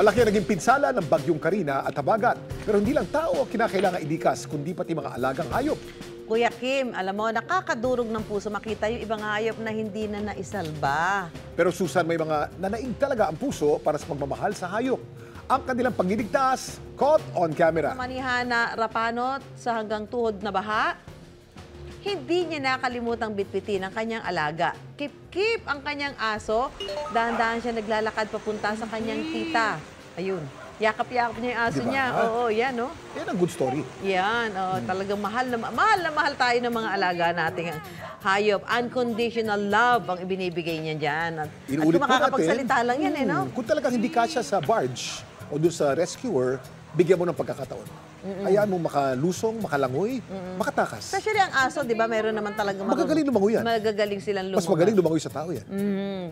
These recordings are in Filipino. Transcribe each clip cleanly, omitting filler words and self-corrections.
Malaki ang naging pinsala ng bagyong Karina at Habagat. Pero hindi lang tao ang kinakailangan ilikas, kundi pati mga alagang hayop. Kuya Kim, alam mo, nakakadurog ng puso makita yung ibang hayop na hindi na naisalba. Pero Susan, may mga nanaig talaga ang puso para sa pagmamahal sa hayop. Ang kanilang pagliligtas, caught on camera. Manihana Rapanot sa hanggang tuhod na baha, hindi niya nakalimutang bitbitin ang kanyang alaga. Kip-kip ang kanyang aso, dahan-dahan siya naglalakad papunta sa kanyang tita. Ayun, yakap-yakap niya yung aso Diba? niya. Oo, yan, no? Yan ang good story. Yan, talagang mahal na mahal tayo ng mga alaga nating hayop. Unconditional love ang ibinibigay niya dyan. At Inuulit kung po makakapagsalita lang yan, eh, no? Kung talagang hindi kasya sa barge o doon sa rescuer, bigyan mo ng pagkakataon. Hayaan mo makalusong, makalangoy, makatakas. Especially ang aso, di ba? Meron naman talaga Magagaling lumangoy yan. Magagaling silang lumangoy. Mas magaling lumangoy sa tao yan.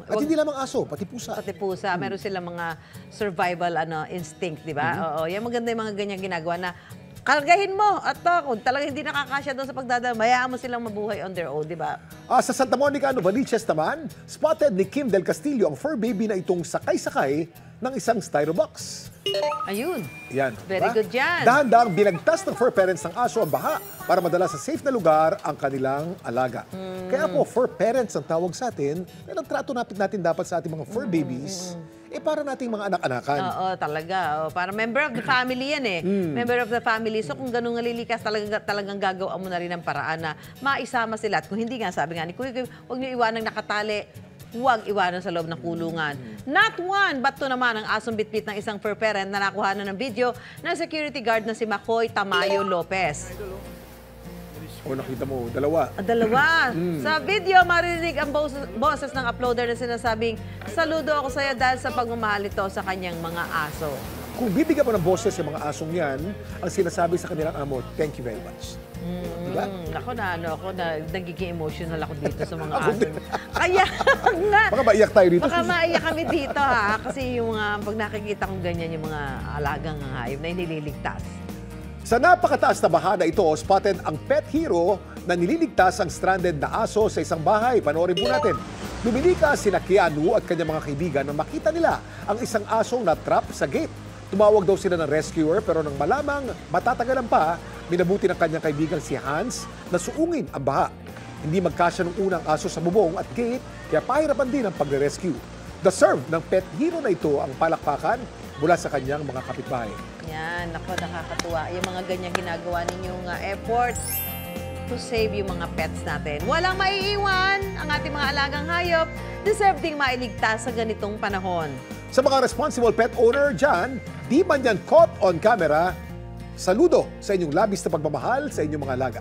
At hindi lamang aso, pati pusa. Pati pusa, meron silang mga survival instinct, di ba? Oo, yan maganda yung mga ganyan ginagawa na kargahin mo at kung talagang hindi nakakasya doon sa pagdadala, hayaan mo silang mabuhay on their own, di ba? Sa Santa Monica, Novaliches naman, spotted ni Kim Del Castillo ang fur baby na itong sakay-sakay ng isang styrobox. Ayun. Yan. Very good yan. Dahan-dahang binagtas ng fur parents ng aso ang baha para madala sa safe na lugar ang kanilang alaga. Kaya po, fur parents ang tawag sa atin, na nagtrato natin dapat sa ating mga fur babies, para nating mga anak-anakan. Oo, talaga. Para member of the family yan eh. Member of the family. So kung ganun nga lilikas, talagang gagawa mo na rin ang paraan na maisama sila. At kung hindi nga, sabi nga ni Kuya, huwag niyo iwanang nakatali. Huwag iwanan sa loob ng kulungan. Not one, but two naman ang asong bitbit ng isang fur parent na nakuha na ng video ng security guard na si Makoy Tamayo Lopez. O nakita mo, dalawa. Dalawa. Sa video, maririnig ang boses ng uploader na sinasabing, saludo ako sa'yo dahil sa pagmamahal ito sa kanyang mga aso. Kung bibigyan mo ng boses yung mga asong yan, ang sinasabi sa kanilang amo, thank you very much. Diba? Ako nagiging emotional ako dito sa mga aso. Kaya nga. Baka maiyak tayo dito. Baka maiyak kami dito ha. Kasi yung mga, pag nakikita kong ganyan, yung mga alagang hayop na inililigtas. Sa napakataas na baha na ito, spotted ang pet hero na nililigtas ang stranded na aso sa isang bahay. Panoorin po natin. Luminika sina Keanu at kanyang mga kaibigan nang makita nila ang isang asong na-trap sa gate. Tumawag daw sila ng rescuer pero nang malamang matatagalan pa, minabuti ng kanyang kaibigang si Hans na suungin ang baha. Hindi magkasya ng unang aso sa bubong at gate, kaya pahirapan din ang pagre-rescue. Deserve ng pet hero na ito ang palakpakan mula sa kanyang mga kapitbahay. Yan, ako nakakatuwa. Yung mga ganyang ginagawa ninyong effort to save yung mga pets natin. Walang maiiwan ang ating mga alagang hayop. Deserve ding mailigtas sa ganitong panahon. Sa mga responsible pet owner dyan, di man yan caught on camera, saludo sa inyong labis na pagmamahal sa inyong mga alaga.